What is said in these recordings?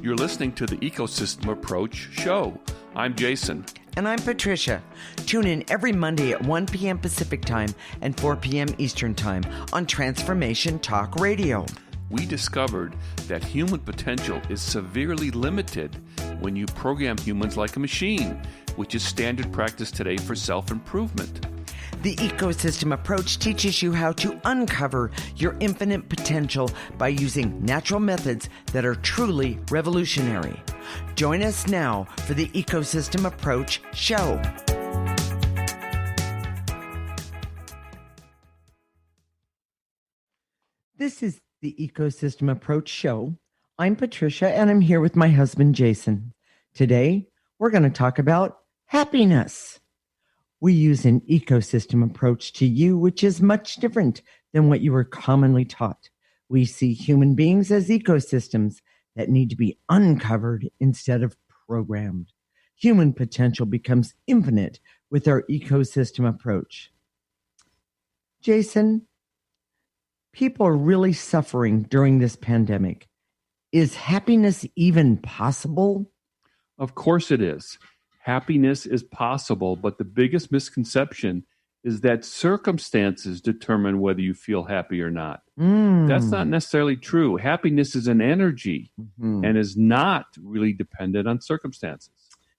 You're listening to the Ecosystem Approach show. I'm Jason. And I'm Patricia. Tune in every Monday at 1 p.m. Pacific Time and 4 p.m. Eastern Time on Transformation Talk Radio. We discovered that human potential is severely limited when you program humans like a machine, which is standard practice today for self-improvement. The Ecosystem Approach teaches you how to uncover your infinite potential by using natural methods that are truly revolutionary. Join us now for the Ecosystem Approach show. This is the Ecosystem Approach show. I'm Patricia, and I'm here with my husband, Jason. Today, we're going to talk about happiness. We use an ecosystem approach to you, which is much different than what you were commonly taught. We see human beings as ecosystems that need to be uncovered instead of programmed. Human potential becomes infinite with our ecosystem approach. Jason, people are really suffering during this pandemic. Is happiness even possible? Of course it is. Happiness is possible, but the biggest misconception is that circumstances determine whether you feel happy or not. That's not necessarily true. Happiness is an energy and is not really dependent on circumstances.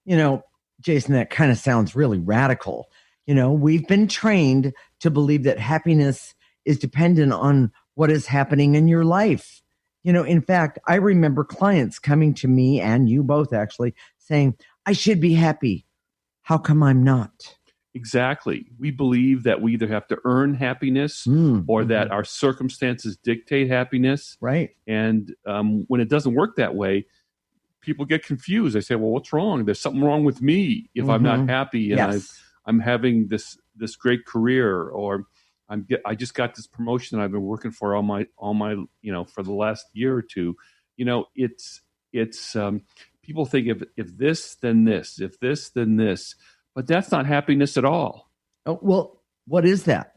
You know, Jason, that kind of sounds really radical. You know, we've been trained to believe that happiness is dependent on what is happening in your life. You know, in fact, I remember clients coming to me, and you both actually, saying, I should be happy. How come I'm not? Exactly. We believe that we either have to earn happiness or that our circumstances dictate happiness. Right. And when it doesn't work that way, people get confused. They say, well, what's wrong? There's something wrong with me if I'm not happy and I'm having this great career, or I just got this promotion that I've been working for all my for the last year or two. You know, it's people think if this, then this, if this, then this, but that's not happiness at all. Oh, well, what is that?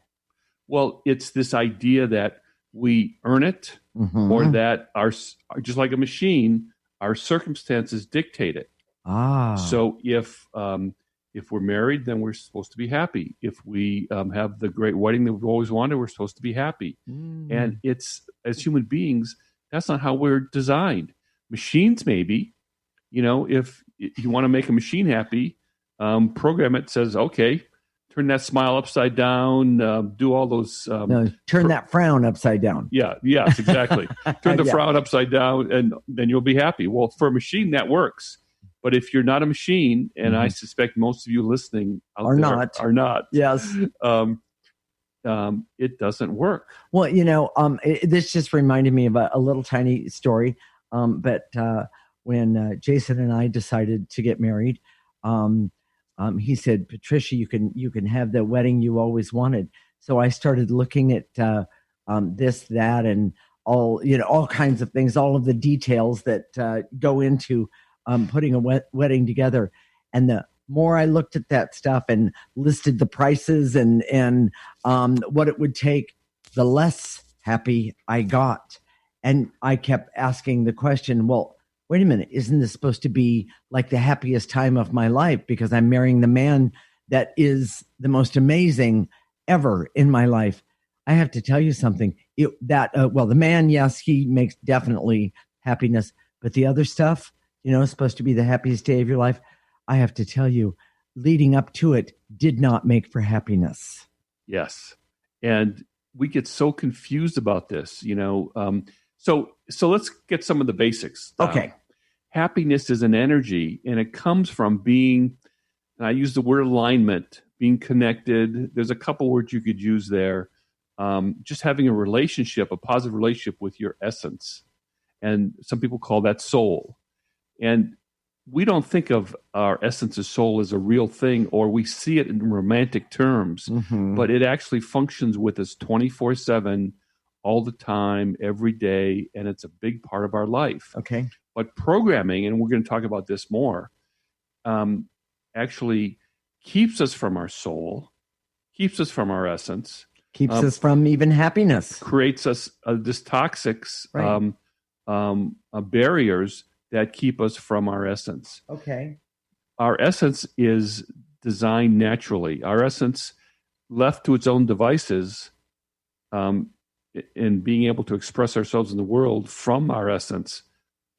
Well, it's this idea that we earn it or that just like a machine, our circumstances dictate it. So if we're married, then we're supposed to be happy. If we have the great wedding that we've always wanted, we're supposed to be happy. And it's, as human beings, that's not how we're designed. Machines, maybe, if you want to make a machine happy, program it, says, okay, turn that smile upside down, do all those. Turn that frown upside down. Yes, exactly. Turn the frown upside down, and then you'll be happy. Well, for a machine, that works. But if you're not a machine, and I suspect most of you listening are not. Yes. It doesn't work. Well, this just reminded me of a little tiny story. But when Jason and I decided to get married, he said, Patricia, you can have the wedding you always wanted. So I started looking at this, that, and all kinds of things, all of the details that go into putting a wedding together. And the more I looked at that stuff and listed the prices and what it would take, the less happy I got. And I kept asking the question, well, wait a minute, isn't this supposed to be like the happiest time of my life because I'm marrying the man that is the most amazing ever in my life? I have to tell you something. The man, yes, he makes definitely happiness, but the other stuff, supposed to be the happiest day of your life, I have to tell you, leading up to it did not make for happiness. Yes. And we get so confused about this, So let's get some of the basics. Okay. Happiness is an energy, and it comes from being, and I use the word alignment, being connected. There's a couple words you could use there. Just having a relationship, a positive relationship with your essence. And some people call that soul. And we don't think of our essence of soul as a real thing, or we see it in romantic terms, but it actually functions with us 24/7, all the time, every day, and it's a big part of our life. Okay. But programming, and we're going to talk about this more, actually keeps us from our soul, keeps us from our essence, keeps us from even happiness, creates us this toxic barriers that keep us from our essence. Okay. Our essence is designed naturally. Our essence, left to its own devices, in being able to express ourselves in the world from our essence,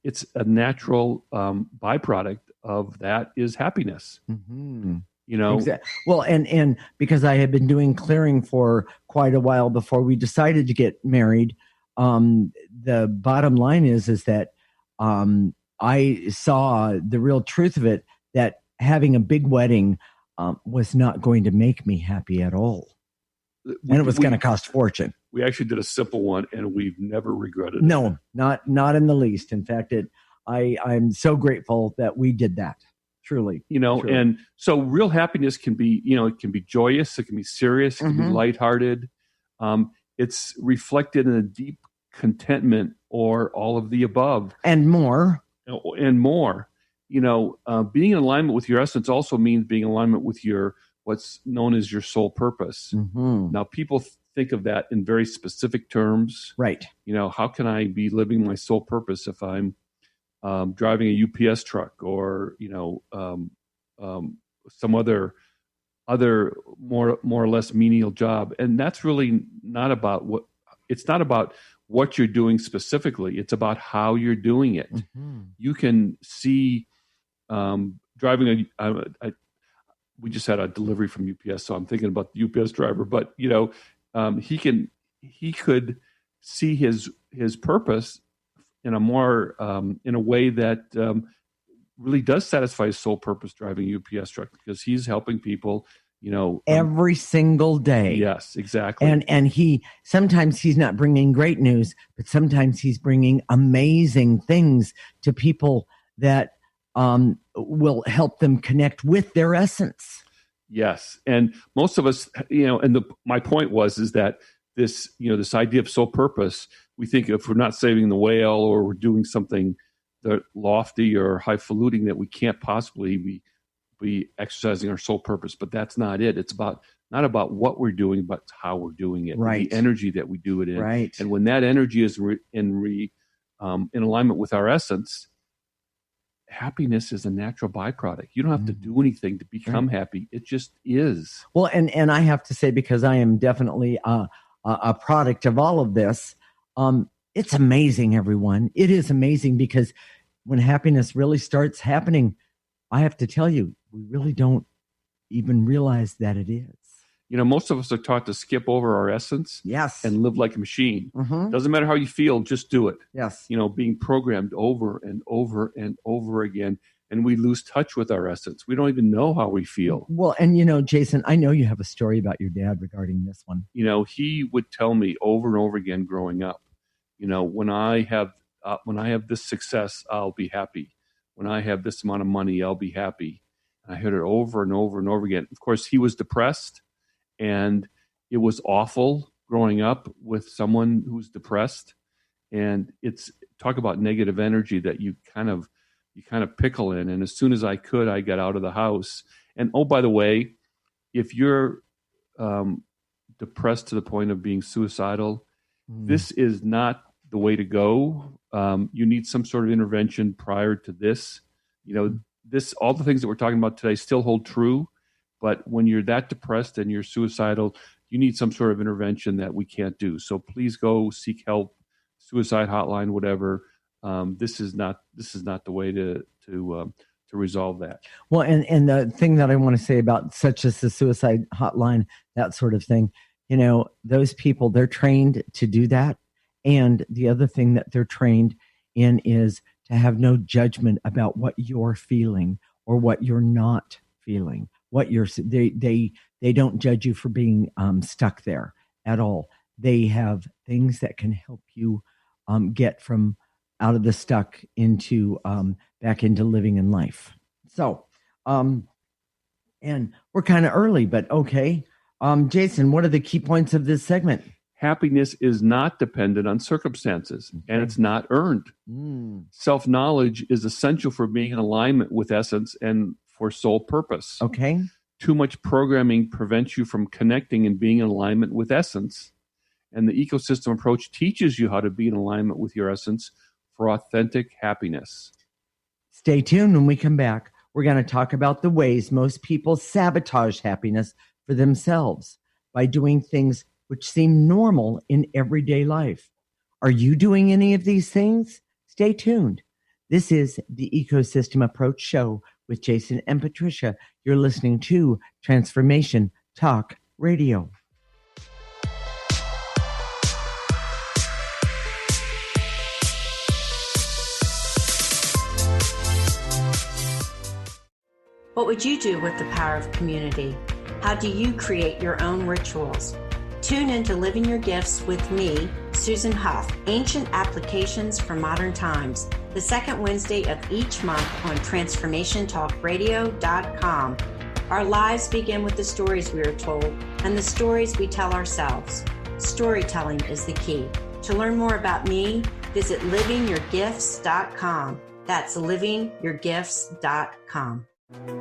it's a natural byproduct of that is happiness. Mm-hmm. Exactly. Well, and because I had been doing clearing for quite a while before we decided to get married, the bottom line is that I saw the real truth of it, that having a big wedding was not going to make me happy at all. And it was going to cost fortune. We actually did a simple one, and we've never regretted it. No, not in the least. In fact, I'm so grateful that we did that. Truly. And so real happiness can be, it can be joyous, it can be serious, it can be lighthearted. It's reflected in a deep contentment or all of the above. And more. Being in alignment with your essence also means being in alignment with what's known as your soul purpose. Mm-hmm. Now, people think of that in very specific terms. Right. How can I be living my soul purpose if I'm driving a UPS truck or some other more or less menial job? And that's really not about what you're doing specifically. It's about how you're doing it. Mm-hmm. You can see driving we just had a delivery from UPS, so I'm thinking about the UPS driver. But he could see his purpose in a way that really does satisfy his soul purpose driving a UPS truck, because he's helping people, every single day. Yes, exactly. And sometimes he's not bringing great news, but sometimes he's bringing amazing things to people that will help them connect with their essence. Yes. And most of us, my point is that this idea of soul purpose, we think if we're not saving the whale or we're doing something lofty or highfalutin, that we can't possibly be exercising our soul purpose. But that's not it. It's not about what we're doing, but how we're doing it. Right. The energy that we do it in. Right. And when that energy is in alignment with our essence, happiness is a natural byproduct. You don't have to do anything to become happy. It just is. Well, and I have to say, because I am definitely a product of all of this, it's amazing, everyone. It is amazing, because when happiness really starts happening, I have to tell you, we really don't even realize that it is. Most of us are taught to skip over our essence. Yes. And live like a machine. Mm-hmm. Doesn't matter how you feel, just do it. Yes. Being programmed over and over and over again. And we lose touch with our essence. We don't even know how we feel. Well, and Jason, I know you have a story about your dad regarding this one. He would tell me over and over again growing up, when I have this success, I'll be happy. When I have this amount of money, I'll be happy. And I heard it over and over and over again. Of course, he was depressed, and it was awful growing up with someone who's depressed. And it's talk about negative energy that you kind of pickle in. And as soon as I could, I got out of the house. And oh, by the way, if you're depressed to the point of being suicidal, this is not the way to go. You need some sort of intervention prior to this. All the things that we're talking about today still hold true. But when you're that depressed and you're suicidal, you need some sort of intervention that we can't do. So please go seek help, suicide hotline, whatever. This is not the way to resolve that. Well, and the thing that I want to say about such as the suicide hotline, that sort of thing, those people, they're trained to do that. And the other thing that they're trained in is to have no judgment about what you're feeling or what you're not feeling. They don't judge you for being stuck there at all. They have things that can help you get from out of the stuck into back into living in life. So, and we're kind of early, but okay. Jason, what are the key points of this segment? Happiness is not dependent on circumstances, and it's not earned. Self-knowledge is essential for being in alignment with essence and for soul purpose. Okay. Too much programming prevents you from connecting and being in alignment with essence. And the ecosystem approach teaches you how to be in alignment with your essence for authentic happiness. Stay tuned. When we come back, we're going to talk about the ways most people sabotage happiness for themselves by doing things which seem normal in everyday life. Are you doing any of these things? Stay tuned. This is the Ecosystem Approach Show with Jason and Patricia. You're listening to Transformation Talk Radio. What would you do with the power of community? How do you create your own rituals? Tune into Living Your Gifts with me, Susan Huff, Ancient Applications for Modern Times, the second Wednesday of each month on TransformationTalkRadio.com. Our lives begin with the stories we are told and the stories we tell ourselves. Storytelling is the key. To learn more about me, visit livingyourgifts.com. That's livingyourgifts.com.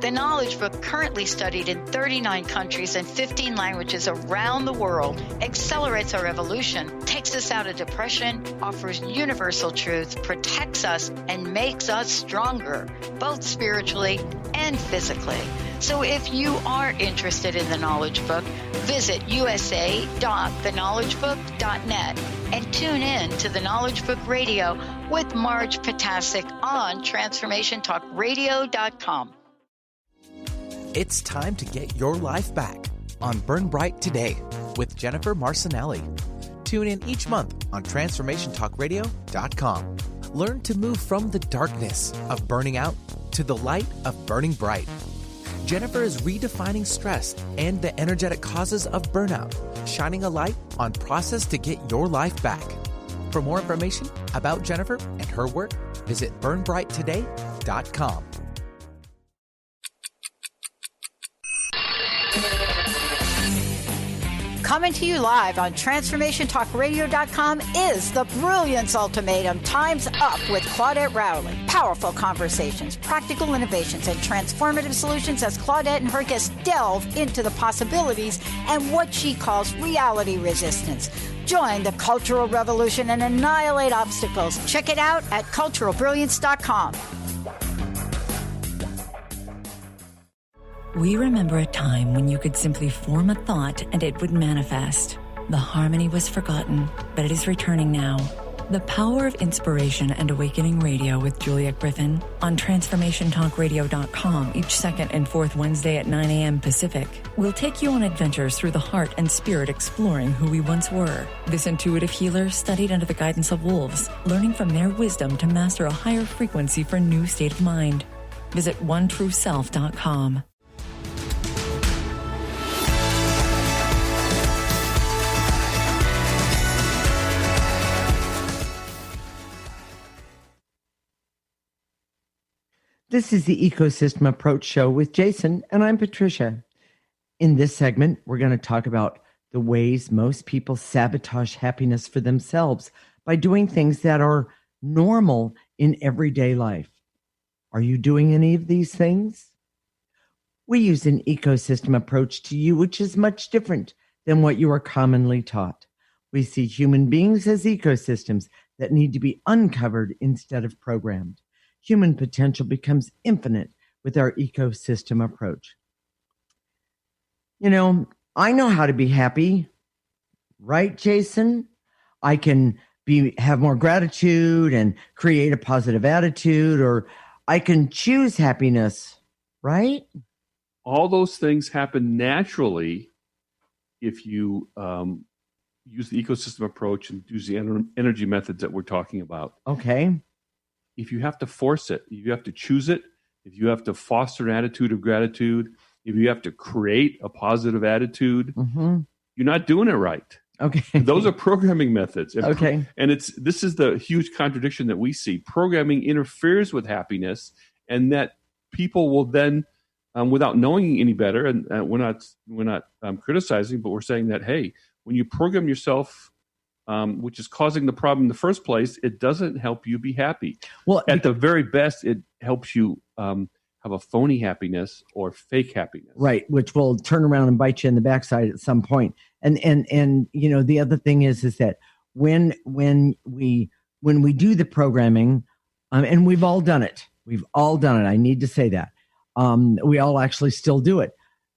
The Knowledge Book, currently studied in 39 countries and 15 languages around the world, accelerates our evolution, takes us out of depression, offers universal truth, protects us, and makes us stronger, both spiritually and physically. So if you are interested in the Knowledge Book, visit usa.theknowledgebook.net and tune in to the Knowledge Book Radio with Marge Potasic on TransformationTalkRadio.com. It's time to get your life back on Burn Bright Today with Jennifer Marcinelli. Tune in each month on TransformationTalkRadio.com. Learn to move from the darkness of burning out to the light of burning bright. Jennifer is redefining stress and the energetic causes of burnout, shining a light on process to get your life back. For more information about Jennifer and her work, visit burnbrighttoday.com. Coming to you live on TransformationTalkRadio.com is the Brilliance Ultimatum. Time's Up with Claudette Rowley. Powerful conversations, practical innovations, and transformative solutions as Claudette and her guests delve into the possibilities and what she calls reality resistance. Join the cultural revolution and annihilate obstacles. Check it out at culturalbrilliance.com. We remember a time when you could simply form a thought and it would manifest. The harmony was forgotten, but it is returning now. The Power of Inspiration and Awakening Radio with Juliet Griffin on TransformationTalkRadio.com each second and fourth Wednesday at 9 a.m. Pacific. We'll take you on adventures through the heart and spirit, exploring who we once were. This intuitive healer studied under the guidance of wolves, learning from their wisdom to master a higher frequency for a new state of mind. Visit OneTrueSelf.com. This is the Ecosystem Approach Show with Jason, and I'm Patricia. In this segment, we're going to talk about the ways most people sabotage happiness for themselves by doing things that are normal in everyday life. Are you doing any of these things? We use an ecosystem approach to you, which is much different than what you are commonly taught. We see human beings as ecosystems that need to be uncovered instead of programmed. Human potential becomes infinite with our ecosystem approach. You know, I know how to be happy, right, Jason? I can have more gratitude and create a positive attitude, or I can choose happiness, right? All those things happen naturally if you use the ecosystem approach and use the energy methods that we're talking about. Okay. If you have to force it, if you have to choose it, if you have to foster an attitude of gratitude, if you have to create a positive attitude, you're not doing it right. Okay. Those are programming methods. And okay. And this is the huge contradiction that we see. Programming interferes with happiness, and that people will then, without knowing any better, and we're not criticizing, but we're saying that, hey, when you program yourself, which is causing the problem in the first place, it doesn't help you be happy. Well, at the very best, it helps you have a phony happiness or fake happiness. Right, which will turn around and bite you in the backside at some point. And you know, the other thing is that when we do the programming, and we've all done it, We've all done it. I need to say that. We all actually still do it.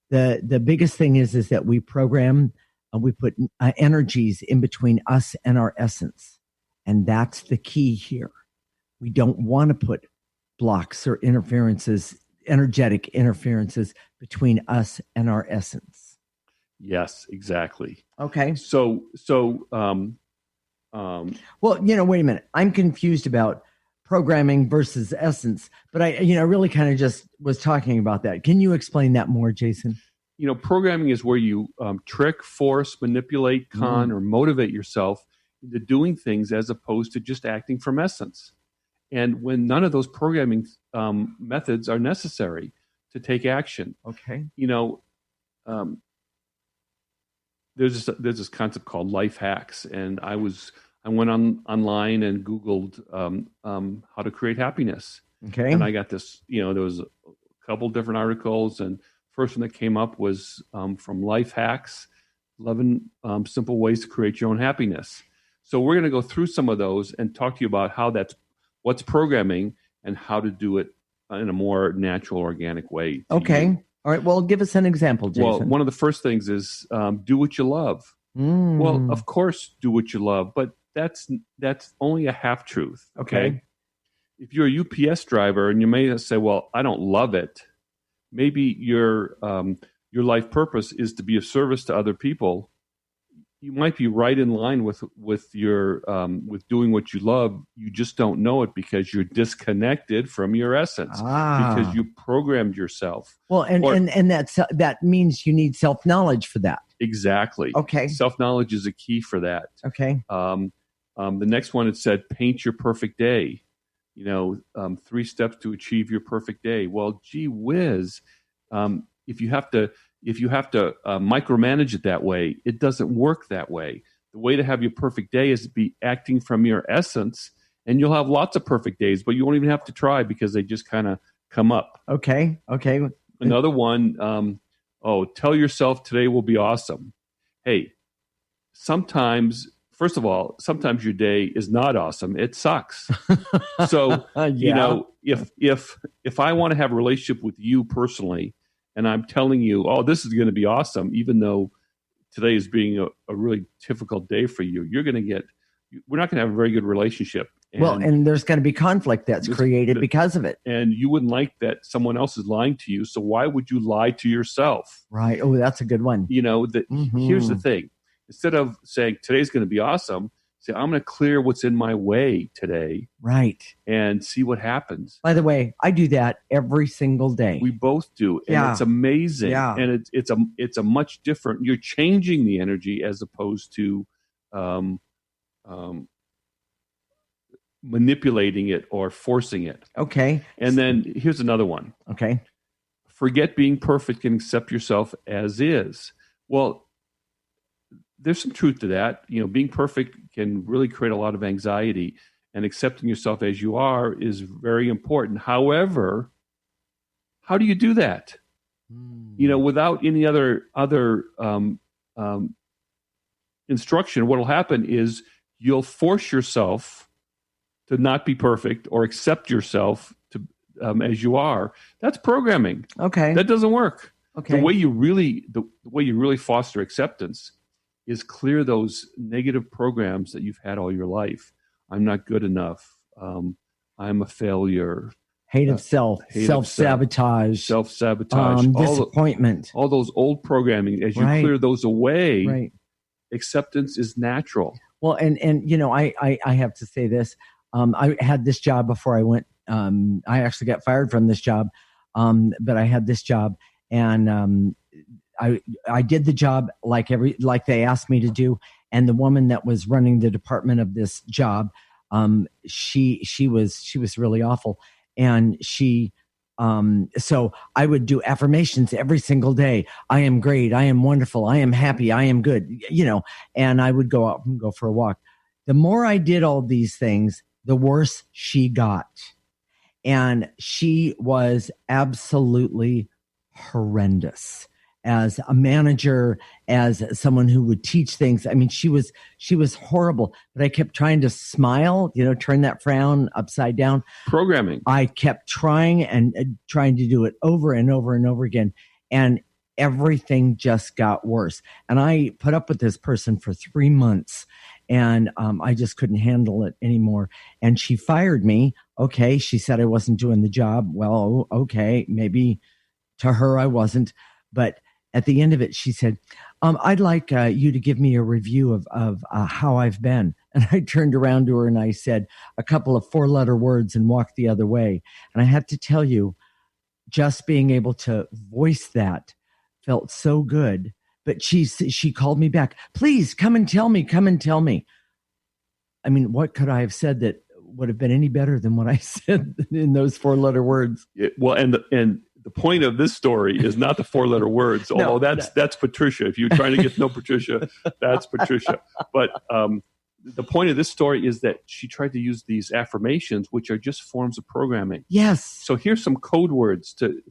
The biggest thing is that we program, we put energies in between us and our essence. And that's the key here. We don't want to put blocks or interferences, energetic interferences between us and our essence. Yes, exactly. Okay. So, well, wait a minute. I'm confused about programming versus essence, but I really kind of just was talking about that. Can you explain that more, Jason? Programming is where you trick, force, manipulate, con, or motivate yourself into doing things as opposed to just acting from essence. And when none of those programming methods are necessary to take action. Okay. There's this concept called life hacks, and I went online and Googled how to create happiness. Okay. And I got this. There was a couple different articles, and first one that came up was from Life Hacks, 11 simple ways to create your own happiness. So we're going to go through some of those and talk to you about what's programming and how to do it in a more natural, organic way. Okay. All right. Well, give us an example, Jason. Well, one of the first things is do what you love. Well, of course, do what you love, but that's only a half truth. Okay. If you're a UPS driver and you may say, well, I don't love it. Maybe your life purpose is to be of service to other people. You might be right in line with your with doing what you love. You just don't know it because you're disconnected from your essence because you programmed yourself. Well, and that means you need self-knowledge for that. Exactly. Okay. Self-knowledge is a key for that. Okay. The next one, it said, paint your perfect day. 3 steps to achieve your perfect day. Well, gee whiz, if you have to micromanage it that way, it doesn't work that way. The way to have your perfect day is to be acting from your essence, and you'll have lots of perfect days, but you won't even have to try because they just kind of come up. Okay. Another one, tell yourself today will be awesome. Hey, sometimes your day is not awesome. It sucks. So, if I want to have a relationship with you personally, and I'm telling you, oh, this is going to be awesome, even though today is being a really difficult day for you, we're not going to have a very good relationship. And there's going to be conflict that's created because of it. And you wouldn't like that someone else is lying to you. So why would you lie to yourself? Right. Oh, that's a good one. Here's the thing. Instead of saying today's going to be awesome, say, I'm going to clear what's in my way today. Right. And see what happens. By the way, I do that every single day. We both do. And it's amazing. Yeah. And it's a much different, you're changing the energy as opposed to manipulating it or forcing it. Okay. And then here's another one. Okay. Forget being perfect and accept yourself as is. Well, there's some truth to that. Being perfect can really create a lot of anxiety, and accepting yourself as you are is very important. However, how do you do that? Without any other instruction, what will happen is you'll force yourself to not be perfect or accept yourself to as you are. That's programming. Okay. That doesn't work. Okay. The way you really foster acceptance is clear those negative programs that you've had all your life. I'm not good enough. I'm a failure. Hate of self, self-sabotage. Disappointment. All those old programming, as you clear those away, acceptance is natural. Well, and I have to say this. I had this job before I went. I actually got fired from this job, but I had this job, and I did the job like they asked me to do. And the woman that was running the department of this job, she was really awful. And so I would do affirmations every single day. I am great. I am wonderful. I am happy. I am good, and I would go out and go for a walk. The more I did all these things, the worse she got. And she was absolutely horrendous. as a manager, as someone who would teach things. I mean, she was horrible, but I kept trying to smile, turn that frown upside down. Programming. I kept trying and trying to do it over and over and over again. And everything just got worse. And I put up with this person for 3 months, and I just couldn't handle it anymore. And she fired me. Okay. She said I wasn't doing the job. Well, okay. Maybe to her I wasn't. But at the end of it, she said, I'd like you to give me a review of how I've been. And I turned around to her and I said a couple of 4-letter words and walked the other way. And I have to tell you, just being able to voice that felt so good. But she called me back. Please come and tell me. I mean, what could I have said that would have been any better than what I said in those 4-letter words? And the point of this story is not the 4-letter words, although that's Patricia. If you're trying to get to know Patricia, that's Patricia. But the point of this story is that she tried to use these affirmations, which are just forms of programming. Yes. So here's some code words to,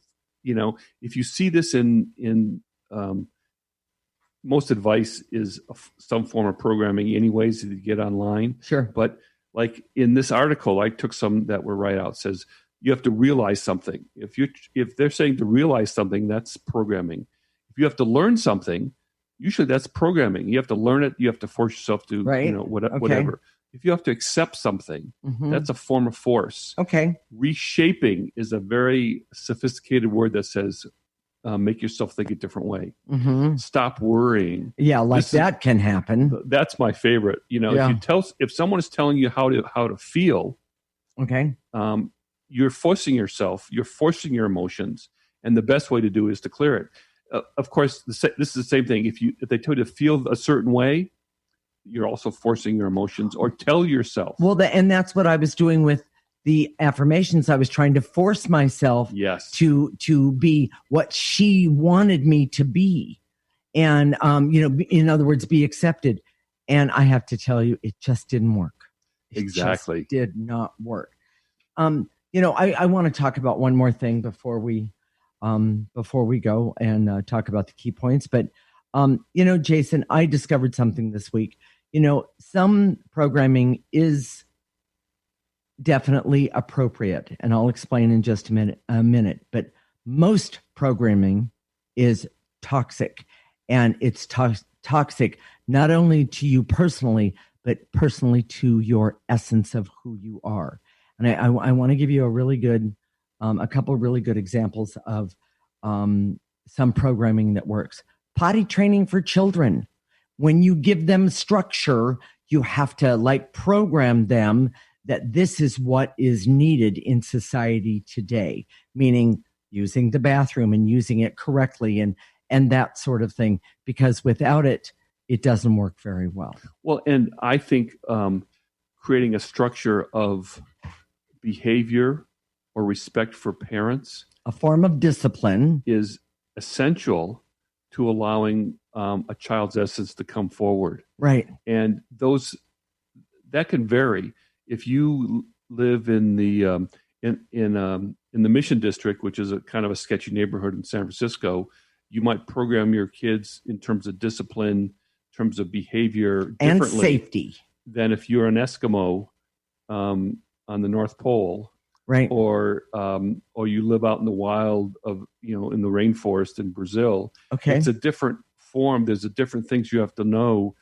if you see this in most advice is some form of programming anyways that you get online. Sure. But like in this article, I took some that were right out. It says you have to realize something. If they're saying to realize something, that's programming. If you have to learn something, usually that's programming. You have to learn it. You have to force yourself to, whatever. If you have to accept something, that's a form of force. Okay. Reshaping is a very sophisticated word that says, make yourself think a different way. Stop worrying. Yeah, that can happen. That's my favorite. If someone is telling you how to feel, okay, you're forcing yourself. You're forcing your emotions, and the best way to do it is to clear it. Of course, this is the same thing. If they tell you to feel a certain way, you're also forcing your emotions, or tell yourself. Well, and that's what I was doing with the affirmations. I was trying to force myself to be what she wanted me to be. And, in other words, be accepted. And I have to tell you, it just didn't work. Exactly. Just did not work. I want to talk about one more thing before we go and talk about the key points. But, Jason, I discovered something this week. Some programming is definitely appropriate, and I'll explain in just a minute. But most programming is toxic, and it's toxic not only to you personally, but personally to your essence of who you are. And I want to give you a couple of really good examples of some programming that works. Potty training for children. When you give them structure, you have to program them that this is what is needed in society today, meaning using the bathroom and using it correctly and that sort of thing, because without it, it doesn't work very well. Well, and I think creating a structure of behavior or respect for parents, a form of discipline, is essential to allowing a child's essence to come forward. Right. And that can vary. If you live in the Mission District, which is a kind of a sketchy neighborhood in San Francisco, you might program your kids in terms of discipline, in terms of behavior and safety than if you're an Eskimo on the North Pole, right? Or you live out in the wild of in the rainforest in Brazil. Okay, it's a different form. There's a different things you have to know.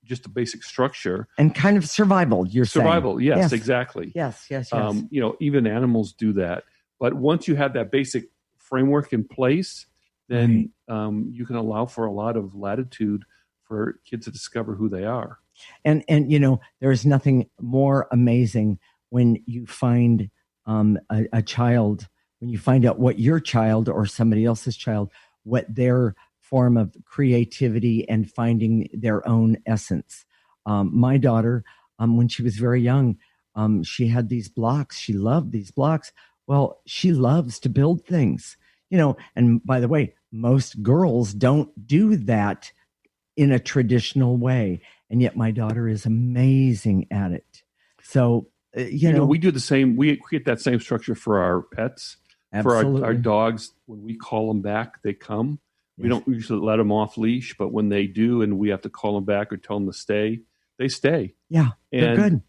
Just a basic structure and kind of survival. Survival, saying. Yes, exactly. Yes. Even animals do that. But once you have that basic framework in place, then you can allow for a lot of latitude for kids to discover who they are. And there is nothing more amazing when you find a child, when you find out what your child or somebody else's child, what their form of creativity and finding their own essence. My daughter, when she was very young, she had these blocks. She loved these blocks. Well, she loves to build things, and by the way, most girls don't do that in a traditional way. And yet my daughter is amazing at it. So, we do the same. We create that same structure for our pets. Absolutely. For our dogs. When we call them back, they come. We don't usually let them off leash, but when they do and we have to call them back or tell them to stay, they stay. Yeah, they're good.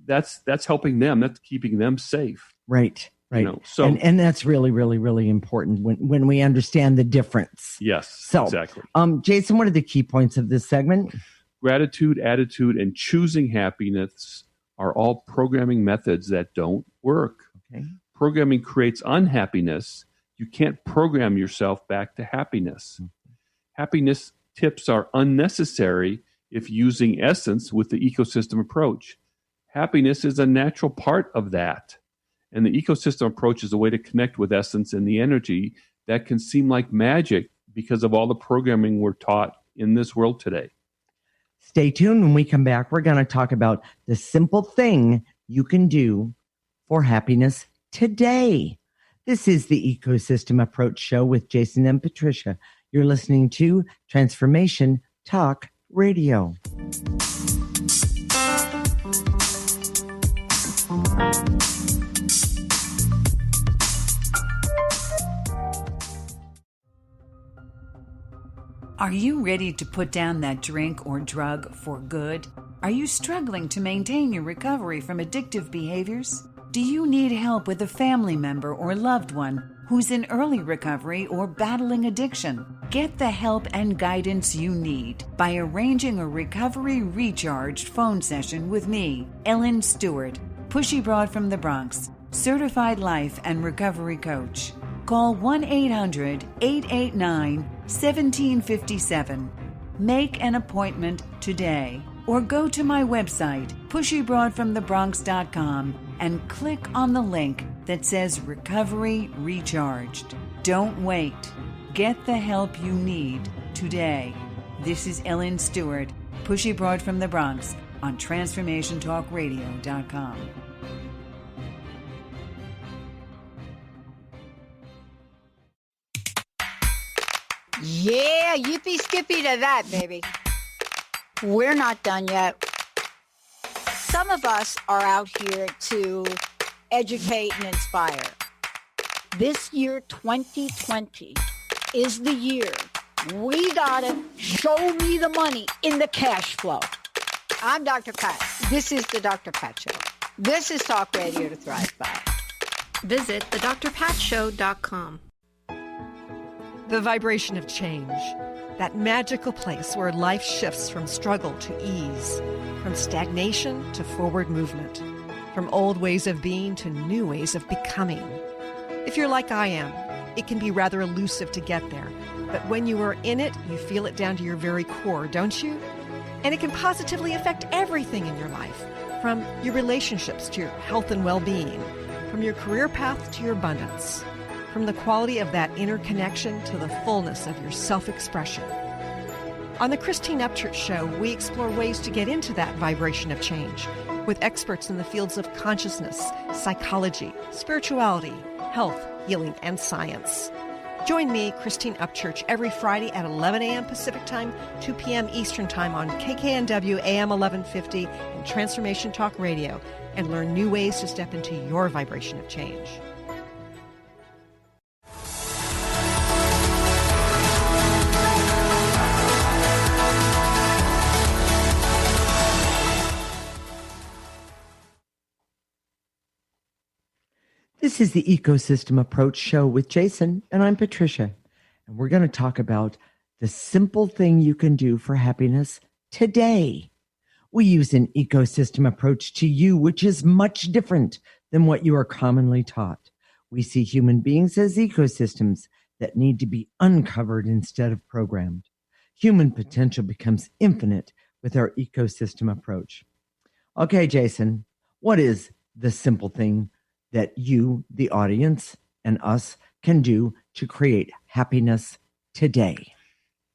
That's helping them. That's keeping them safe. Right. And that's really, really, really important when we understand the difference. Yes, so, exactly. Jason, what are the key points of this segment? Gratitude, attitude, and choosing happiness are all programming methods that don't work. Okay. Programming creates unhappiness. You can't program yourself back to happiness. Mm-hmm. Happiness tips are unnecessary if using essence with the ecosystem approach. Happiness is a natural part of that. And the ecosystem approach is a way to connect with essence and the energy that can seem like magic because of all the programming we're taught in this world today. Stay tuned. When we come back, we're going to talk about the simple thing you can do for happiness today. This is the Ecosystem Approach Show with Jason and Patricia. You're listening to Transformation Talk Radio. Are you ready to put down that drink or drug for good? Are you struggling to maintain your recovery from addictive behaviors? Do you need help with a family member or loved one who's in early recovery or battling addiction? Get the help and guidance you need by arranging a Recovery Recharged phone session with me, Ellen Stewart, Pushy Broad from the Bronx, certified life and recovery coach. Call 1-800-889-1757. Make an appointment today or go to my website, pushybroadfromthebronx.com, and click on the link that says Recovery Recharged. Don't wait. Get the help you need today. This is Ellen Stewart, Pushy Broad from the Bronx on TransformationTalkRadio.com. Yeah, yippee skippy to that, baby. We're not done yet. Some of us are out here to educate and inspire. This year, 2020, is the year we gotta show me the money in the cash flow. I'm Dr. Pat. This is the Dr. Pat Show. This is Talk Radio to Thrive By. Visit thedrpatshow.com. The vibration of change, that magical place where life shifts from struggle to ease, from stagnation to forward movement, from old ways of being to new ways of becoming. If you're like I am, it can be rather elusive to get there, but when you are in it, you feel it down to your very core, don't you? And it can positively affect everything in your life, from your relationships to your health and well-being, from your career path to your abundance, from the quality of that inner connection to the fullness of your self-expression. On the Christine Upchurch Show, we explore ways to get into that vibration of change with experts in the fields of consciousness, psychology, spirituality, health, healing, and science. Join me, Christine Upchurch, every Friday at 11 a.m. Pacific Time, 2 p.m. Eastern Time on KKNW AM 1150 and Transformation Talk Radio, and learn new ways to step into your vibration of change. This is the Ecosystem Approach Show with Jason, and I'm Patricia. And we're going to talk about the simple thing you can do for happiness today. We use an ecosystem approach to you, which is much different than what you are commonly taught. We see human beings as ecosystems that need to be uncovered instead of programmed. Human potential becomes infinite with our ecosystem approach. Okay, Jason, what is the simple thing that you, the audience, and us can do to create happiness today?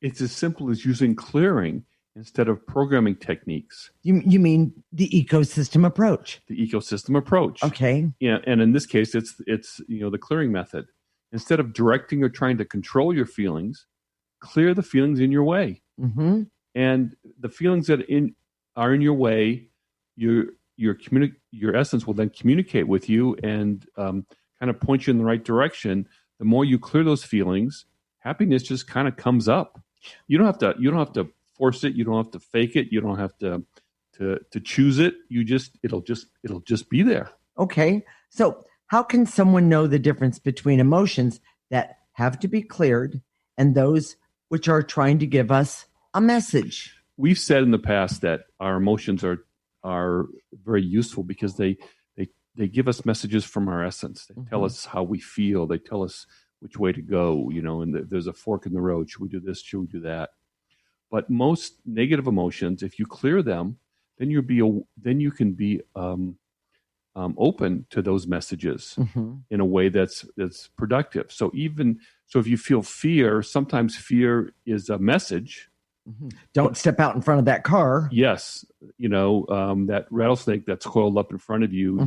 It's as simple as using clearing instead of programming techniques. You mean the ecosystem approach? The ecosystem approach. Okay. Yeah, and in this case, it's the clearing method. Instead of directing or trying to control your feelings, clear the feelings in your way. Mm-hmm. And the feelings that are in your way, your essence will then communicate with you and kind of point you in the right direction. The more you clear those feelings, happiness just kind of comes up. You don't have to force it. You don't have to fake it. You don't have to choose it. It'll just be there. Okay. So how can someone know the difference between emotions that have to be cleared and those which are trying to give us a message? We've said in the past that our emotions are very useful because they give us messages from our essence. They tell us how we feel. They tell us which way to go, and there's a fork in the road. Should we do this? Should we do that? But most negative emotions, if you clear them, then you can be open to those messages in a way that's productive. So if you feel fear, sometimes fear is a message. Don't step out in front of that car. Yes, that rattlesnake that's coiled up in front of you.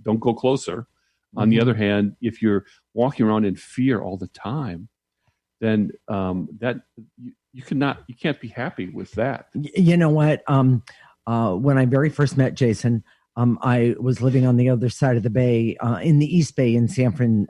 Don't go closer. On the other hand, if you're walking around in fear all the time, then you can't be happy with that. You know what? When I very first met Jason, I was living on the other side of the bay, in the East Bay in San Francisco,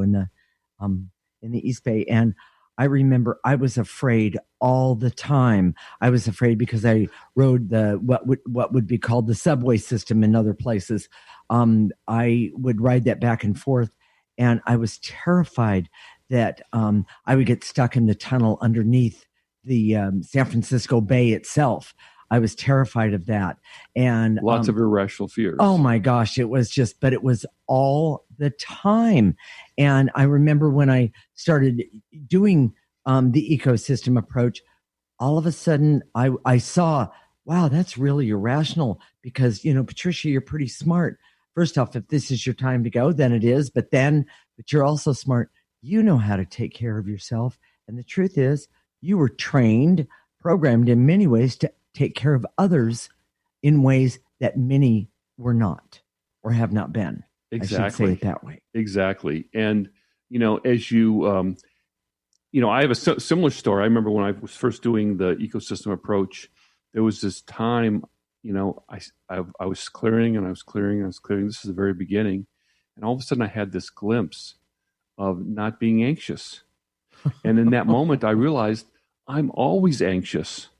in the East Bay, and I remember I was afraid all the time. I was afraid because I rode what would be called the subway system in other places. I would ride that back and forth, and I was terrified that I would get stuck in the tunnel underneath the San Francisco Bay itself. I was terrified of that. And lots of irrational fears. Oh my gosh. It was all the time. And I remember when I started doing the ecosystem approach, all of a sudden I saw, wow, that's really irrational because, Patricia, you're pretty smart. First off, if this is your time to go, then it is. But you're also smart. You know how to take care of yourself. And the truth is, you were programmed in many ways to take care of others in ways that many were not or have not been. Exactly. I should say it that way. Exactly. And, as you, I have a similar story. I remember when I was first doing the ecosystem approach, there was this time, I was clearing and I was clearing and I was clearing. This is the very beginning. And all of a sudden I had this glimpse of not being anxious. And in that moment, I realized I'm always anxious.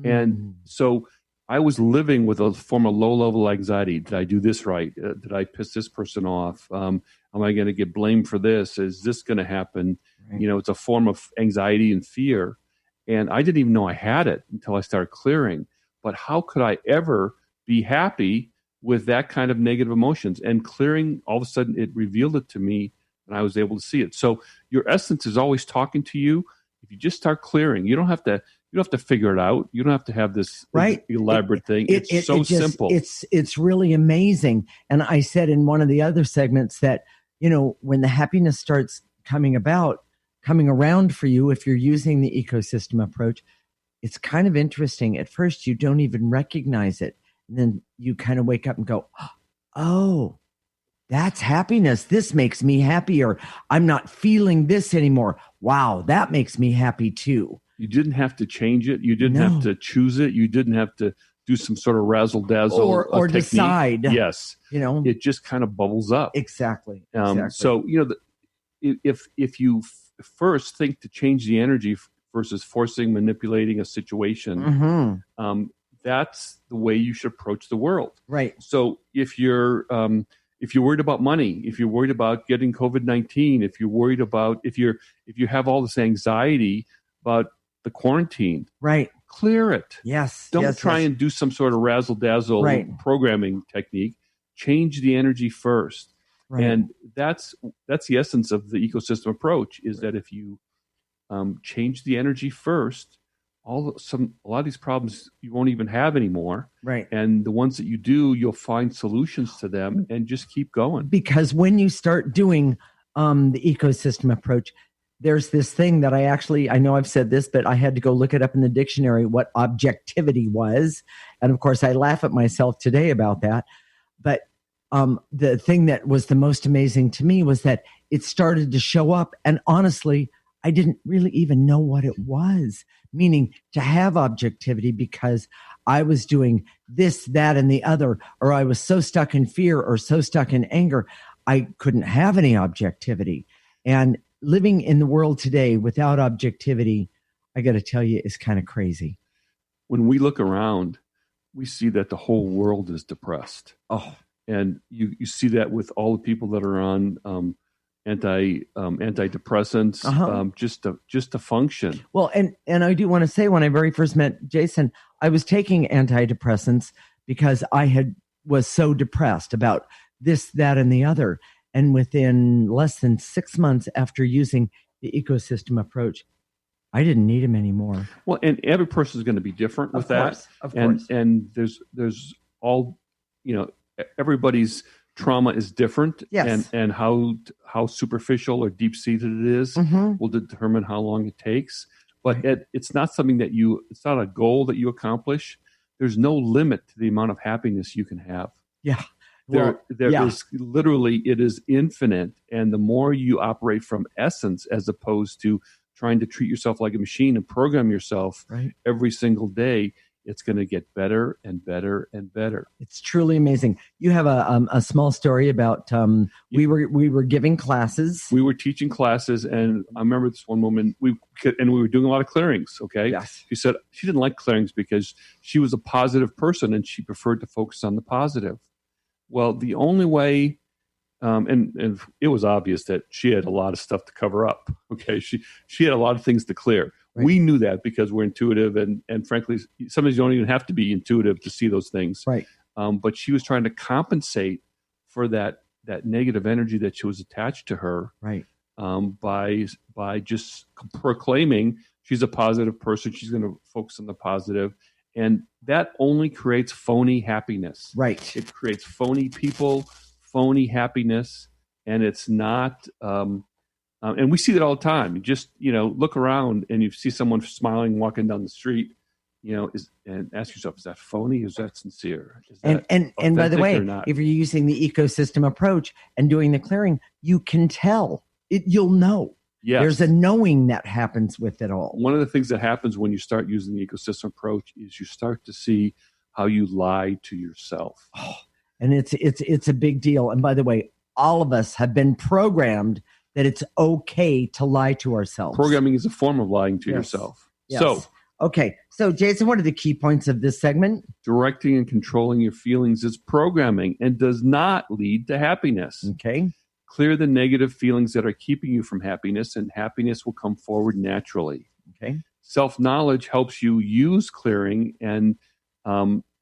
And so I was living with a form of low-level anxiety. Did I do this right? Did I piss this person off? Am I going to get blamed for this? Is this going to happen? Right. It's a form of anxiety and fear. And I didn't even know I had it until I started clearing. But how could I ever be happy with that kind of negative emotions? And clearing, all of a sudden, it revealed it to me, and I was able to see it. So your essence is always talking to you. If you just start clearing, you don't have to figure it out. You don't have to have this elaborate thing. It's so simple. It's really amazing. And I said in one of the other segments that, when the happiness starts coming around for you, if you're using the ecosystem approach, it's kind of interesting. At first, you don't even recognize it. And then you kind of wake up and go, oh, that's happiness. This makes me happier. I'm not feeling this anymore. Wow, that makes me happy too. You didn't have to change it. You didn't have to choose it. You didn't have to do some sort of razzle-dazzle or technique. Decide. Yes. It just kind of bubbles up. Exactly. So, if you first think to change the energy versus forcing, manipulating a situation, that's the way you should approach the world. Right. So if you're worried about money, if you're worried about getting COVID-19, if you're worried about, if you have all this anxiety about the quarantine, right, clear it. Yes. Don't try and do some sort of razzle-dazzle programming technique. Change the energy first. Right. And that's the essence of the ecosystem approach, is that if you change the energy first, a lot of these problems you won't even have anymore. Right. And the ones that you do, you'll find solutions to them and just keep going. Because when you start doing the ecosystem approach, there's this thing that I know I've said this, but I had to go look it up in the dictionary, what objectivity was. And of course, I laugh at myself today about that. But the thing that was the most amazing to me was that it started to show up. And honestly, I didn't really even know what it was, meaning to have objectivity, because I was doing this, that, and the other, or I was so stuck in fear or so stuck in anger, I couldn't have any objectivity. And living in the world today without objectivity, I got to tell you, is kind of crazy. When we look around, we see that the whole world is depressed. Oh, and you see that with all the people that are on antidepressants, just to function. Well, and I do want to say, when I very first met Jason, I was taking antidepressants because I was so depressed about this, that, and the other. And within less than 6 months after using the ecosystem approach, I didn't need him anymore. Well, and every person is going to be different with that. Of course. And there's all, everybody's trauma is different. Yes. And how superficial or deep seated it is will determine how long it takes. But it's not something that it's not a goal that you accomplish. There's no limit to the amount of happiness you can have. Yeah. There is literally, it is infinite. And the more you operate from essence, as opposed to trying to treat yourself like a machine and program yourself every single day, it's going to get better and better and better. It's truly amazing. You have a small story about we were giving classes. We were teaching classes, and I remember this one woman. We were doing a lot of clearings. Okay, yes. She said she didn't like clearings because she was a positive person and she preferred to focus on the positive. Well, the only way. And it was obvious that she had a lot of stuff to cover up. Okay, she had a lot of things to clear. Right. We knew that because we're intuitive, and frankly, sometimes you don't even have to be intuitive to see those things. Right. But she was trying to compensate for that negative energy that she was attached to her. Right. By just proclaiming she's a positive person, she's going to focus on the positive, and that only creates phony happiness. Right. It creates phony people. Phony happiness, and it's not. And we see that all the time. You just look around and you see someone smiling walking down the street, and ask yourself: is that phony? Is that sincere? Is that and by the way, if you're using the ecosystem approach and doing the clearing, you can tell it. You'll know. Yes. There's a knowing that happens with it all. One of the things that happens when you start using the ecosystem approach is you start to see how you lie to yourself. Oh. And it's a big deal. And by the way, all of us have been programmed that it's okay to lie to ourselves. Programming is a form of lying to yourself. Yes. So Jason, what are the key points of this segment? Directing and controlling your feelings is programming and does not lead to happiness. Okay. Clear the negative feelings that are keeping you from happiness, and happiness will come forward naturally. Okay. Self-knowledge helps you use clearing and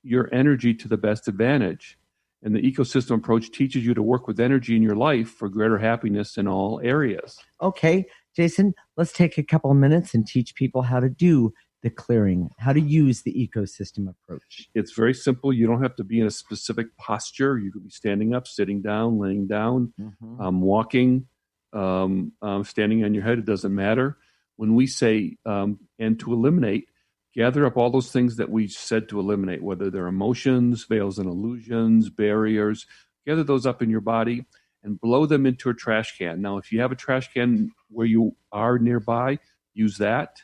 your energy to the best advantage. And the ecosystem approach teaches you to work with energy in your life for greater happiness in all areas. Okay, Jason, let's take a couple of minutes and teach people how to do the clearing, how to use the ecosystem approach. It's very simple. You don't have to be in a specific posture. You could be standing up, sitting down, laying down, walking, standing on your head. It doesn't matter. When we say, and to eliminate, gather up all those things that we said to eliminate, whether they're emotions, veils and illusions, barriers. Gather those up in your body and blow them into a trash can. Now, if you have a trash can where you are nearby, use that.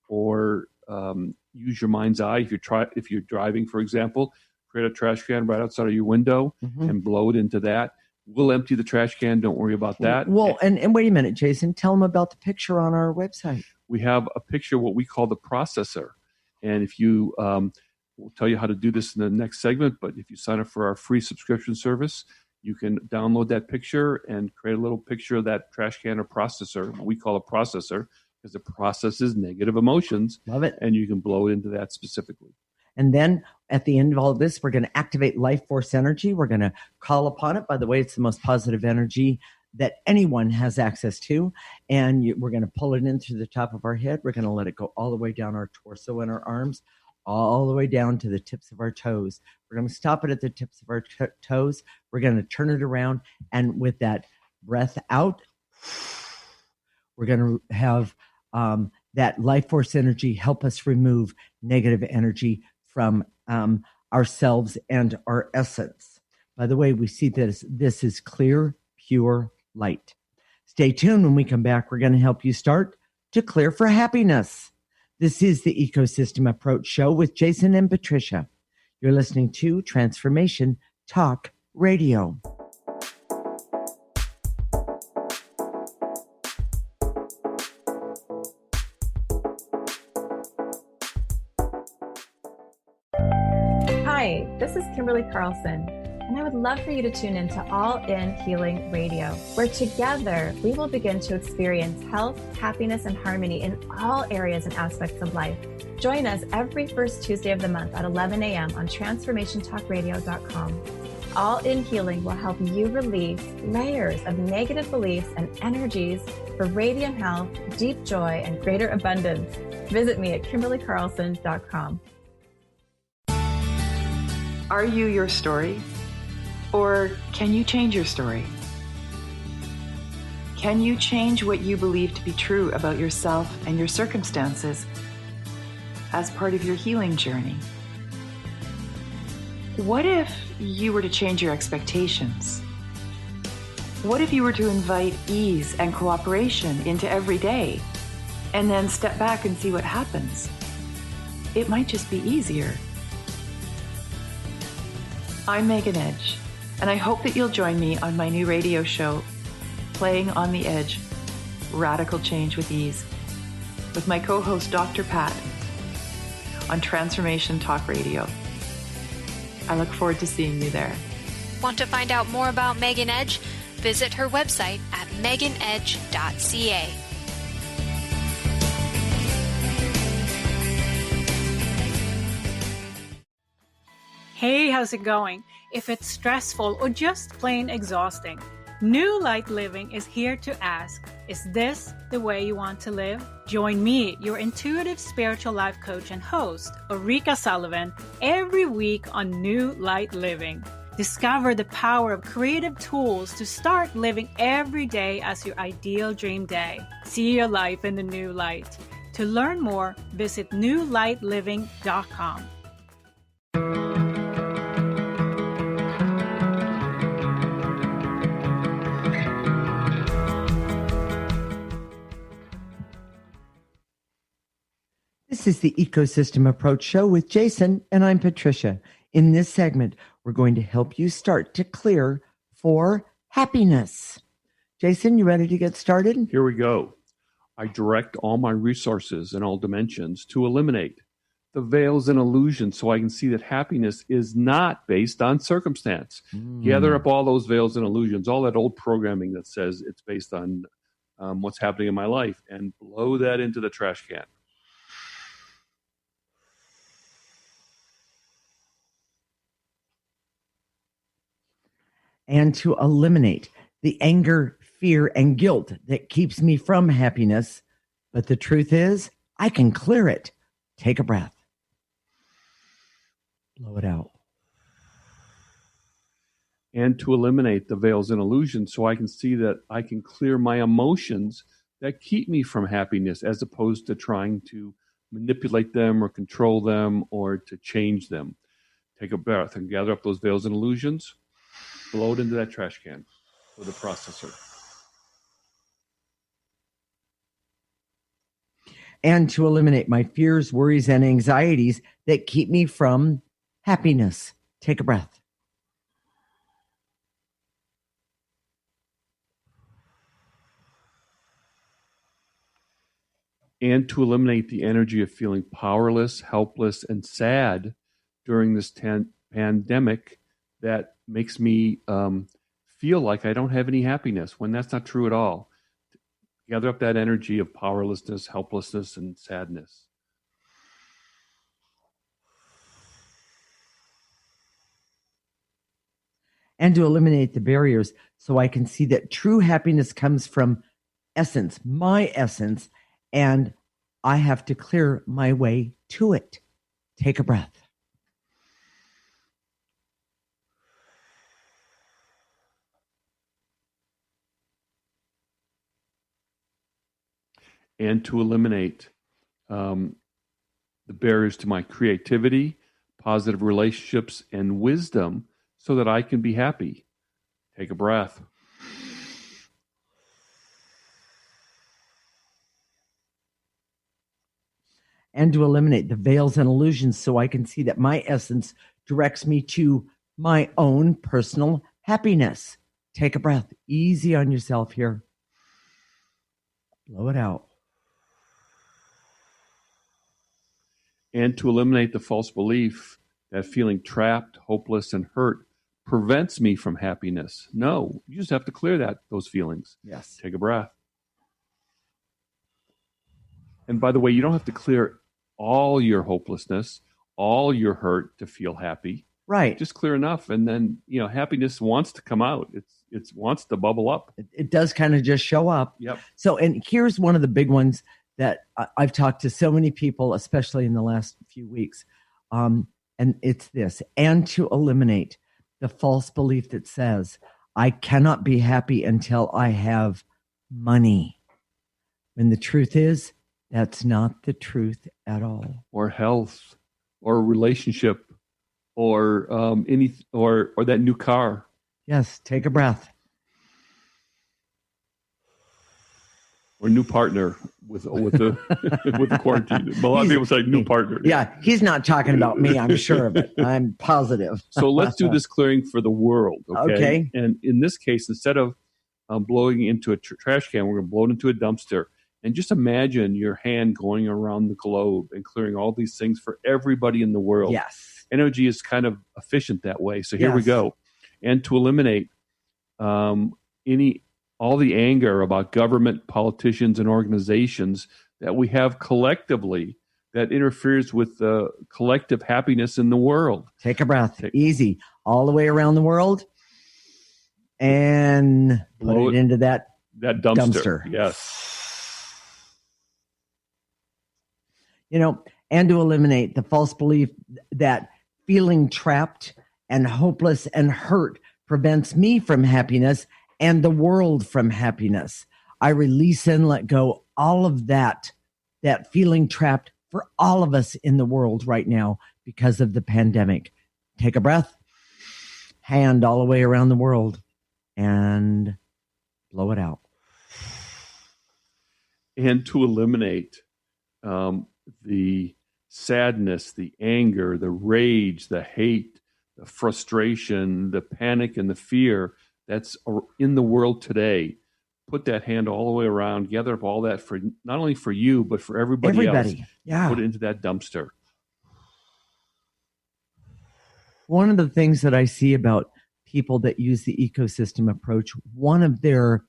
Or use your mind's eye. If you're driving, for example, create a trash can right outside of your window and blow it into that. We'll empty the trash can. Don't worry about that. Well, and wait a minute, Jason. Tell them about the picture on our website. We have a picture, what we call the processor. And if you, we'll tell you how to do this in the next segment, but if you sign up for our free subscription service, you can download that picture and create a little picture of that trash can or processor, what we call a processor, because it processes negative emotions. Love it. And you can blow it into that specifically. And then at the end of all of this, we're going to activate life force energy. We're going to call upon it. By the way, it's the most positive energy that anyone has access to. And we're going to pull it in through the top of our head. We're going to let it go all the way down our torso and our arms, all the way down to the tips of our toes. We're going to stop it at the tips of our toes. We're going to turn it around. And with that breath out, we're going to have that life force energy help us remove negative energy from ourselves and our essence. By the way, we see this is clear, pure light. Stay tuned. When we come back, we're going to help you start to clear for happiness. This is the Ecosystem Approach Show with Jason and Patricia. You're listening to Transformation Talk Radio. This is Kimberly Carlson, and I would love for you to tune in to All In Healing Radio, where together we will begin to experience health, happiness, and harmony in all areas and aspects of life. Join us every first Tuesday of the month at 11 a.m. on transformationtalkradio.com. All In Healing will help you release layers of negative beliefs and energies for radiant health, deep joy, and greater abundance. Visit me at KimberlyCarlson.com. Are you your story? Or can you change your story? Can you change what you believe to be true about yourself and your circumstances as part of your healing journey? What if you were to change your expectations? What if you were to invite ease and cooperation into every day and then step back and see what happens? It might just be easier. I'm Megan Edge, and I hope that you'll join me on my new radio show, Playing on the Edge, Radical Change with Ease, with my co-host Dr. Pat on Transformation Talk Radio. I look forward to seeing you there. Want to find out more about Megan Edge? Visit her website at meganedge.ca. Hey, how's it going? If it's stressful or just plain exhausting, New Light Living is here to ask, is this the way you want to live? Join me, your intuitive spiritual life coach and host, Ulrika Sullivan, every week on New Light Living. Discover the power of creative tools to start living every day as your ideal dream day. See your life in the new light. To learn more, visit newlightliving.com. This is the Ecosystem Approach Show with Jason, and I'm Patricia. In this segment, we're going to help you start to clear for happiness. Jason, you ready to get started? Here we go. I direct all my resources in all dimensions to eliminate the veils and illusions so I can see that happiness is not based on circumstance. Gather up all those veils and illusions, all that old programming that says it's based on what's happening in my life, and blow that into the trash can. And to eliminate the anger, fear, and guilt that keeps me from happiness. But the truth is, I can clear it. Take a breath. Blow it out. And to eliminate the veils and illusions so I can see that I can clear my emotions that keep me from happiness, as opposed to trying to manipulate them or control them or to change them. Take a breath and gather up those veils and illusions. Blow it into that trash can with a processor. And to eliminate my fears, worries, and anxieties that keep me from happiness. Take a breath. And to eliminate the energy of feeling powerless, helpless, and sad during this pandemic that makes me feel like I don't have any happiness, when that's not true at all. Gather up that energy of powerlessness, helplessness, and sadness. And to eliminate the barriers so I can see that true happiness comes from essence, my essence, and I have to clear my way to it. Take a breath. And to eliminate the barriers to my creativity, positive relationships, and wisdom so that I can be happy. Take a breath. And to eliminate the veils and illusions so I can see that my essence directs me to my own personal happiness. Take a breath. Easy on yourself here. Blow it out. And to eliminate the false belief that feeling trapped, hopeless, and hurt prevents me from happiness. No, you just have to clear those feelings. Yes. Take a breath. And by the way, you don't have to clear all your hopelessness, all your hurt to feel happy. Right. Just clear enough. And then, happiness wants to come out. It wants to bubble up. It does kind of just show up. Yep. So, and here's one of the big ones that I've talked to so many people, especially in the last few weeks. And it's this, and to eliminate the false belief that says, I cannot be happy until I have money. And the truth is, that's not the truth at all. Or health, or a relationship, or or that new car. Yes, take a breath. Or new partner with the quarantine. A lot of people say new partner. Yeah, he's not talking about me. I'm sure of it. I'm positive. So let's do this clearing for the world. Okay. And in this case, instead of blowing into a trash can, we're going to blow it into a dumpster. And just imagine your hand going around the globe and clearing all these things for everybody in the world. Yes. Energy is kind of efficient that way. So here we go. And to eliminate all the anger about government, politicians, and organizations that we have collectively that interferes with the collective happiness in the world. Take a breath. Easy. All the way around the world. And put it into that dumpster. Yes. And to eliminate the false belief that feeling trapped and hopeless and hurt prevents me from happiness and the world from happiness. I release and let go all of that feeling trapped for all of us in the world right now because of the pandemic. Take a breath, hand all the way around the world, and blow it out. And to eliminate the sadness, the anger, the rage, the hate, the frustration, the panic, and the fear that's in the world today. Put that hand all the way around, gather up all that for not only for you, but for everybody else. Yeah. Put it into that dumpster. One of the things that I see about people that use the ecosystem approach, one of their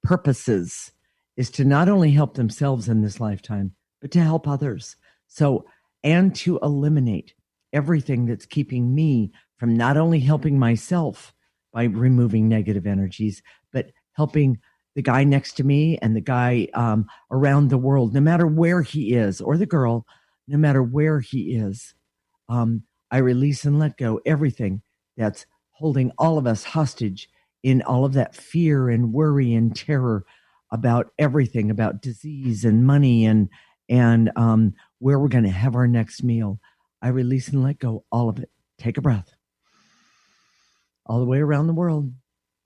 purposes is to not only help themselves in this lifetime, but to help others. So, and to eliminate everything that's keeping me from not only helping myself by removing negative energies, but helping the guy next to me and the guy around the world, no matter where he is, or the girl, no matter where he is. I release and let go everything that's holding all of us hostage in all of that fear and worry and terror about everything, about disease and money and where we're going to have our next meal. I release and let go all of it. Take a breath. All the way around the world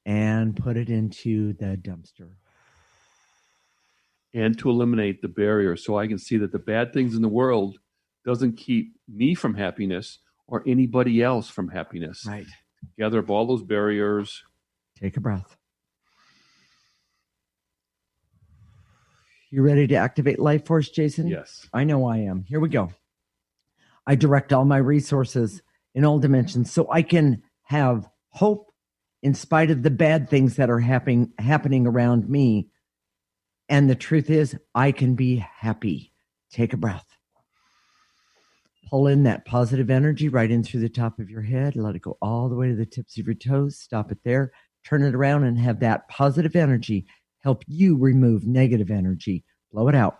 and put it into the dumpster. And to eliminate the barrier so I can see that the bad things in the world doesn't keep me from happiness or anybody else from happiness. Right. Gather up all those barriers. Take a breath. You ready to activate life force, Jason? Yes. I know I am. Here we go. I direct all my resources in all dimensions so I can have hope in spite of the bad things that are happening around me. And the truth is, I can be happy. Take a breath. Pull in that positive energy right in through the top of your head. Let it go all the way to the tips of your toes. Stop it there. Turn it around and have that positive energy help you remove negative energy. Blow it out.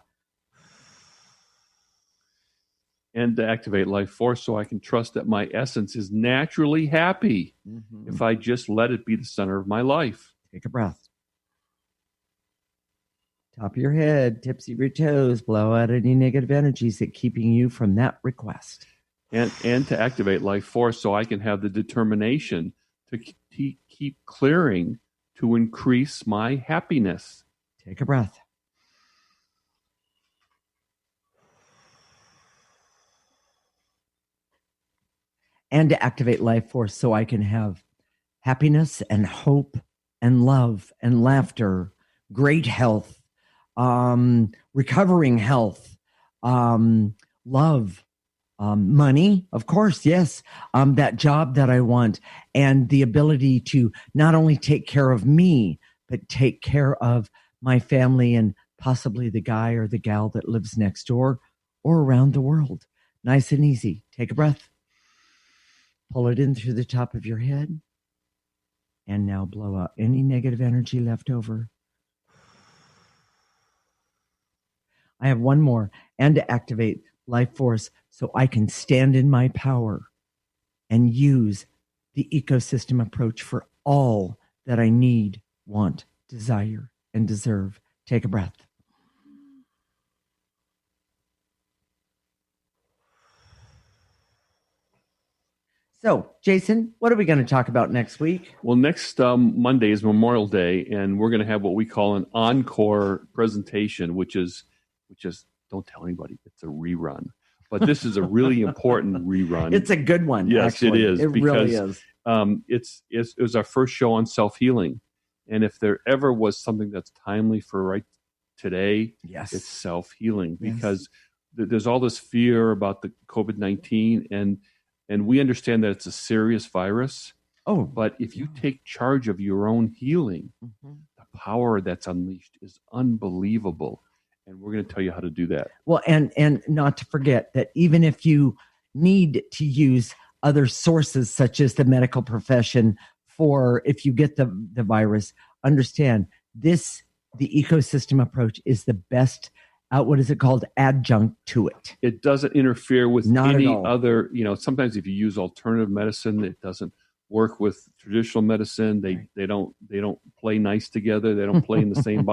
And to activate life force so I can trust that my essence is naturally happy if I just let it be the center of my life. Take a breath. Top of your head, tips of your toes, blow out any negative energies that keeping you from that request. And to activate life force so I can have the determination to keep clearing to increase my happiness. Take a breath. And to activate life force so I can have happiness and hope and love and laughter, great health, recovering health, love, money, of course, yes. That job that I want, and the ability to not only take care of me, but take care of my family and possibly the guy or the gal that lives next door or around the world. Nice and easy. Take a breath. Pull it in through the top of your head. And now blow out any negative energy left over. I have one more. And to activate life force so I can stand in my power and use the ecosystem approach for all that I need, want, desire, and deserve. Take a breath. So, Jason, what are we going to talk about next week? Well, next Monday is Memorial Day, and we're going to have what we call an encore presentation, which is don't tell anybody, it's a rerun. But this is a really important rerun. It's a good one. Yes, actually. it is. It really is. It was our first show on self-healing. And if there ever was something that's timely for right today, yes, it's self-healing, because there's all this fear about the COVID-19, and we understand that it's a serious virus. Oh, but if you take charge of your own healing, the power that's unleashed is unbelievable. And we're going to tell you how to do that. Well, and not to forget that even if you need to use other sources, such as the medical profession, for if you get the virus, understand the ecosystem approach is the best, what is it called, adjunct to it. It doesn't interfere with Not any at all. other, sometimes if you use alternative medicine, it doesn't work with traditional medicine. They don't play nice together. They don't play in the same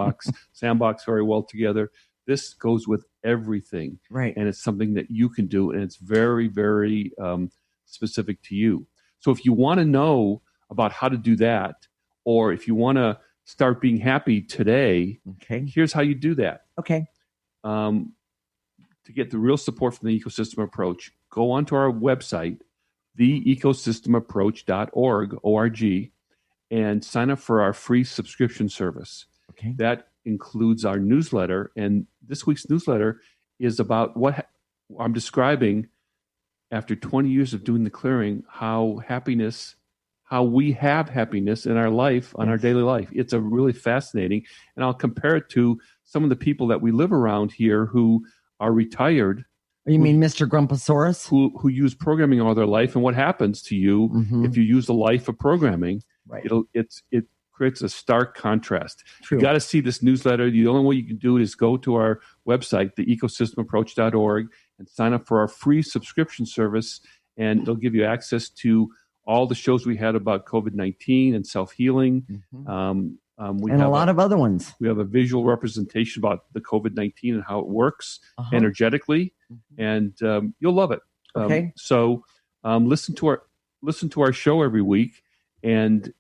sandbox very well together. This goes with everything. Right. And it's something that you can do, and it's very, very specific to you. So if you want to know about how to do that, or if you want to start being happy today, here's how you do that. Okay. To get the real support from the ecosystem approach, go onto our website, theecosystemapproach.org, and sign up for our free subscription service. Okay. That includes our newsletter, and this week's newsletter is about what I'm describing after 20 years of doing the clearing, how we have happiness in our life, on our daily life. It's a really fascinating, and I'll compare it to some of the people that we live around here who are retired. You mean Mr. Grumposaurus? Who use programming all their life, and what happens to you if you use a life of programming? Right. It creates a stark contrast. True. You got to see this newsletter. The only way you can do it is go to our website, theecosystemapproach.org, and sign up for our free subscription service, and it'll give you access to all the shows we had about COVID-19 and self-healing. And a lot of other ones. We have a visual representation about the COVID-19 and how it works energetically, and you'll love it. Okay. So listen to our show every week, and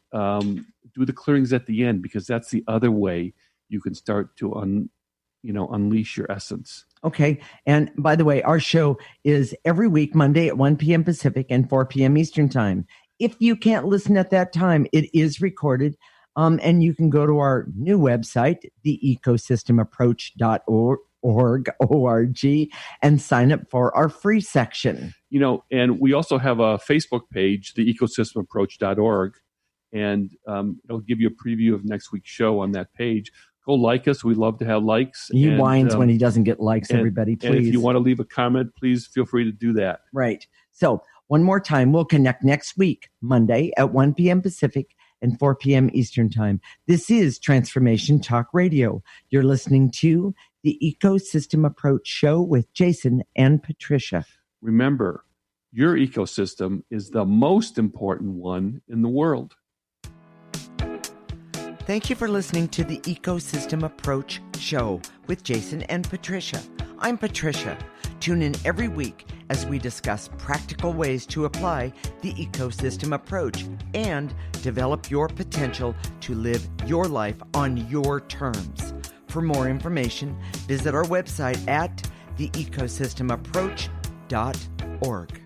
do the clearings at the end, because that's the other way you can start to unleash your essence. Okay. And by the way, our show is every week, Monday at 1 p.m. Pacific and 4 p.m. Eastern Time. If you can't listen at that time, it is recorded. And you can go to our new website, theecosystemapproach.org, and sign up for our free section. And we also have a Facebook page, theecosystemapproach.org, and it'll give you a preview of next week's show on that page. Go like us. We love to have likes. He whines when he doesn't get likes, everybody, please. And if you want to leave a comment, please feel free to do that. Right. So one more time, we'll connect next week, Monday at 1 p.m. Pacific and 4 p.m. Eastern Time. This is Transformation Talk Radio. You're listening to the Ecosystem Approach Show with Jason and Patricia. Remember, your ecosystem is the most important one in the world. Thank you for listening to the Ecosystem Approach Show with Jason and Patricia. I'm Patricia. Tune in every week as we discuss practical ways to apply the ecosystem approach and develop your potential to live your life on your terms. For more information, visit our website at theecosystemapproach.org.